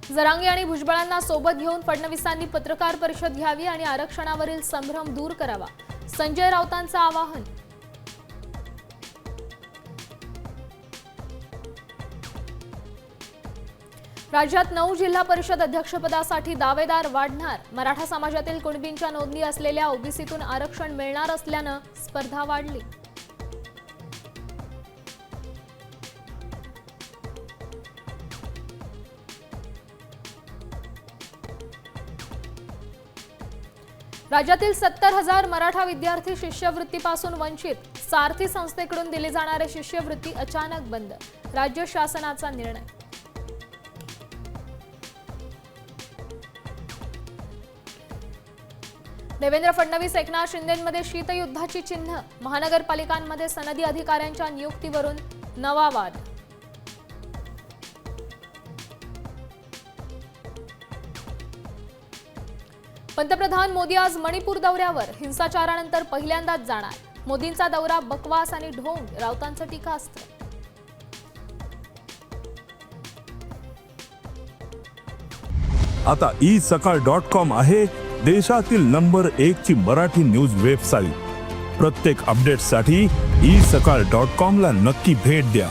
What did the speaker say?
जरांगे आणि भुजबळांना सोबत घेऊन फडणवीसांनी पत्रकार परिषद घ्यावी आणि आरक्षणावरील संभ्रम दूर करावा, संजय राऊतांचं आवाहन. राज्यात 9 जिल्हा परिषद अध्यक्षपदासाठी दावेदार वाढणार. मराठा समाजातील कुणबींच्या नोंदणी असलेल्या ओबीसीतून आरक्षण मिळणार असल्यानं स्पर्धा वाढली. राज्यातील 70,000 मराठा विद्यार्थी शिष्यवृत्तीपासून वंचित. सारथी संस्थेकडून दिली जाणारी शिष्यवृत्ती अचानक बंद. राज्य शासनाचा निर्णय. देवेंद्र फडणवीस एकनाथ शिंदेंमध्ये शीतयुद्धाची चिन्ह. महानगरपालिकांमध्ये सनदी अधिकाऱ्यांच्या नियुक्तीवरून नवा वाद. पंतप्रधान मोदी आज मणिपूर दौऱ्यावर. हिंसाचारानंतर पहिल्यांदाच जाणार. मोदींचा दौरा बकवास आणि ढोंग, राऊतांचं टीकास्त्र. आता isakal.com आहे देशातील नंबर 1 ची मराठी न्यूज वेबसाईट. प्रत्येक अपडेटसाठी isakal.com ला नक्की भेट द्या.